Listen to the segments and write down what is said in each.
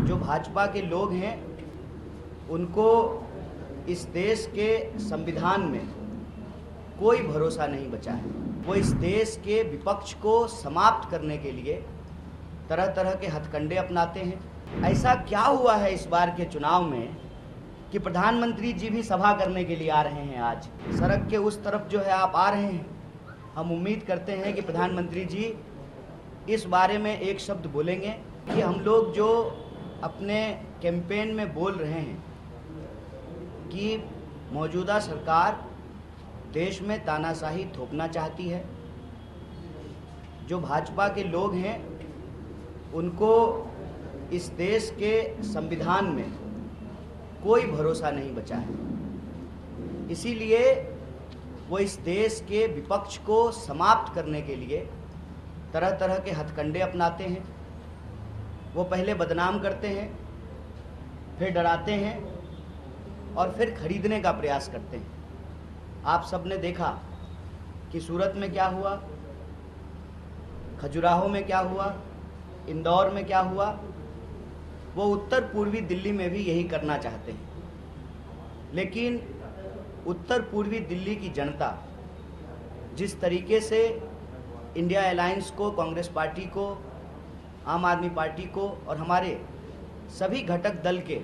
जो भाजपा के लोग हैं उनको इस देश के संविधान में कोई भरोसा नहीं बचा है। वो इस देश के विपक्ष को समाप्त करने के लिए तरह तरह के हथकंडे अपनाते हैं। ऐसा क्या हुआ है इस बार के चुनाव में कि प्रधानमंत्री जी भी सभा करने के लिए आ रहे हैं। आज सड़क के उस तरफ जो है आप आ रहे हैं। हम उम्मीद करते हैं कि प्रधानमंत्री जी इस बारे में एक शब्द बोलेंगे कि हम लोग जो अपने कैंपेन में बोल रहे हैं कि मौजूदा सरकार देश में तानाशाही थोपना चाहती है। जो भाजपा के लोग हैं उनको इस देश के संविधान में कोई भरोसा नहीं बचा है। इसीलिए वो इस देश के विपक्ष को समाप्त करने के लिए तरह तरह के हथकंडे अपनाते हैं। वो पहले बदनाम करते हैं, फिर डराते हैं और फिर खरीदने का प्रयास करते हैं। आप सब ने देखा कि सूरत में क्या हुआ, खजुराहो में क्या हुआ, इंदौर में क्या हुआ। वो उत्तर पूर्वी दिल्ली में भी यही करना चाहते हैं। लेकिन उत्तर पूर्वी दिल्ली की जनता जिस तरीके से इंडिया अलायंस को, कांग्रेस पार्टी को, आम आदमी पार्टी को और हमारे सभी घटक दल के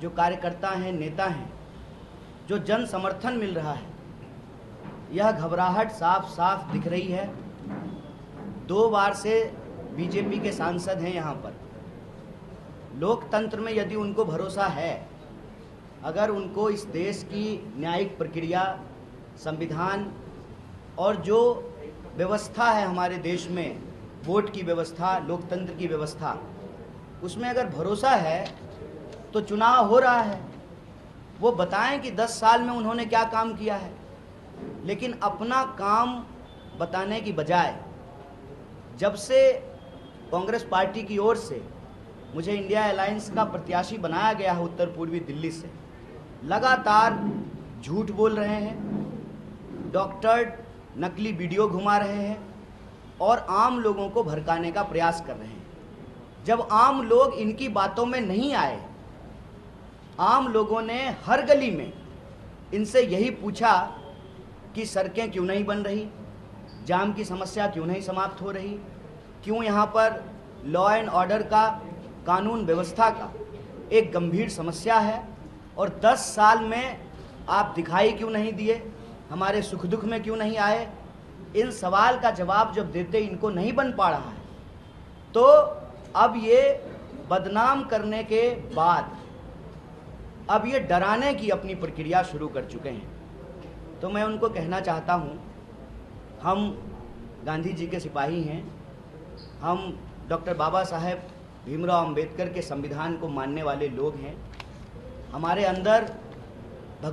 जो कार्यकर्ता हैं, नेता हैं, जो जन समर्थन मिल रहा है, यह घबराहट साफ साफ दिख रही है। 2 बार से बीजेपी के सांसद हैं यहाँ पर। लोकतंत्र में यदि उनको भरोसा है, अगर उनको इस देश की न्यायिक प्रक्रिया, संविधान और जो व्यवस्था है हमारे देश में, वोट की व्यवस्था, लोकतंत्र की व्यवस्था, उसमें अगर भरोसा है तो चुनाव हो रहा है। वो बताएं कि 10 साल में उन्होंने क्या काम किया है। लेकिन अपना काम बताने की बजाय जब से कांग्रेस पार्टी की ओर से मुझे इंडिया अलायंस का प्रत्याशी बनाया गया है उत्तर पूर्वी दिल्ली से, लगातार झूठ बोल रहे हैं, डॉक्टर नकली वीडियो घुमा रहे हैं और आम लोगों को भड़काने का प्रयास कर रहे हैं। जब आम लोग इनकी बातों में नहीं आए, आम लोगों ने हर गली में इनसे यही पूछा कि सड़कें क्यों नहीं बन रही, जाम की समस्या क्यों नहीं समाप्त हो रही, क्यों यहाँ पर लॉ एंड ऑर्डर का, कानून व्यवस्था का एक गंभीर समस्या है और 10 साल में आप दिखाई क्यों नहीं दिए, हमारे सुख दुख में क्यों नहीं आए। इन सवाल का जवाब जब देते इनको नहीं बन पा रहा है, तो अब ये बदनाम करने के बाद अब ये डराने की अपनी प्रक्रिया शुरू कर चुके हैं। तो मैं उनको कहना चाहता हूँ, हम गांधी जी के सिपाही हैं, हम डॉक्टर बाबा साहेब भीमराव अंबेडकर के संविधान को मानने वाले लोग हैं। हमारे अंदर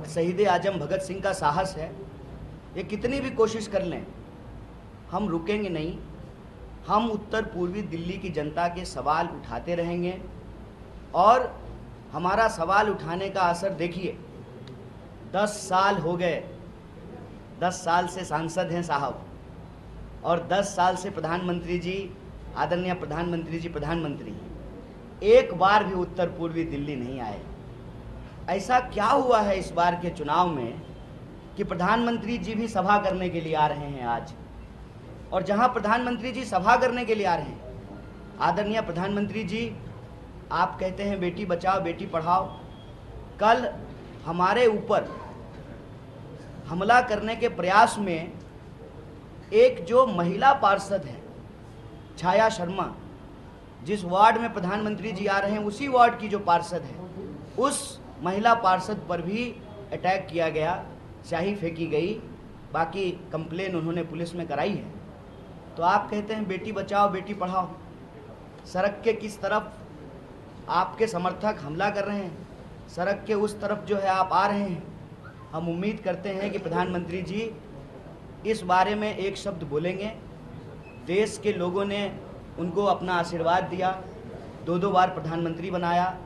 शहीद आजम भगत सिंह का साहस है। ये कितनी भी कोशिश कर लें, हम रुकेंगे नहीं। हम उत्तर पूर्वी दिल्ली की जनता के सवाल उठाते रहेंगे और हमारा सवाल उठाने का असर देखिए। 10 साल हो गए, 10 साल से सांसद हैं साहब और 10 साल से प्रधानमंत्री जी, आदरणीय प्रधानमंत्री जी प्रधानमंत्री, एक बार भी उत्तर पूर्वी दिल्ली नहीं आए। ऐसा क्या हुआ है इस बार के चुनाव में कि प्रधानमंत्री जी भी सभा करने के लिए आ रहे हैं आज। और जहां प्रधानमंत्री जी सभा करने के लिए आ रहे हैं, आदरणीय प्रधानमंत्री जी, आप कहते हैं बेटी बचाओ बेटी पढ़ाओ। कल हमारे ऊपर हमला करने के प्रयास में एक जो महिला पार्षद है, छाया शर्मा, जिस वार्ड में प्रधानमंत्री जी आ रहे हैं उसी वार्ड की जो पार्षद है, उस महिला पार्षद पर भी अटैक किया गया, स्याही फेंकी गई। बाकी कंप्लेन उन्होंने पुलिस में कराई है। तो आप कहते हैं बेटी बचाओ बेटी पढ़ाओ। सड़क के किस तरफ आपके समर्थक हमला कर रहे हैं, सड़क के उस तरफ जो है आप आ रहे हैं। हम उम्मीद करते हैं कि प्रधानमंत्री जी इस बारे में एक शब्द बोलेंगे। देश के लोगों ने उनको अपना आशीर्वाद दिया, 2 बार प्रधानमंत्री बनाया,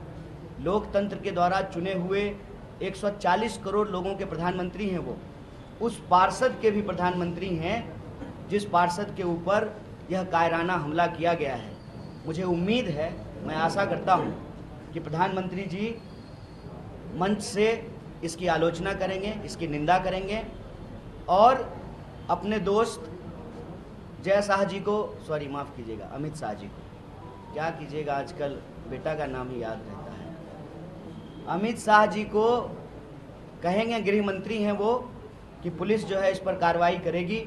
लोकतंत्र के द्वारा चुने हुए 140 करोड़ लोगों के प्रधानमंत्री हैं वो। उस पार्षद के भी प्रधानमंत्री हैं जिस पार्षद के ऊपर यह कायराना हमला किया गया है। मुझे उम्मीद है, मैं आशा करता हूँ कि प्रधानमंत्री जी मंच से इसकी आलोचना करेंगे, इसकी निंदा करेंगे और अपने दोस्त जय शाह जी को, सॉरी माफ़ कीजिएगा, अमित शाह जी को, क्या कीजिएगा आजकल बेटा का नाम ही याद रहता है, अमित शाह जी को कहेंगे, गृह मंत्री हैं वो, कि पुलिस जो है इस पर कार्रवाई करेगी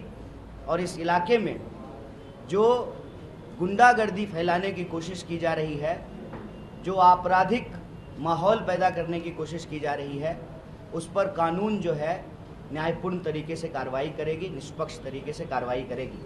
और इस इलाके में जो गुंडागर्दी फैलाने की कोशिश की जा रही है, जो आपराधिक माहौल पैदा करने की कोशिश की जा रही है, उस पर कानून जो है न्यायपूर्ण तरीके से कार्रवाई करेगी, निष्पक्ष तरीके से कार्रवाई करेगी।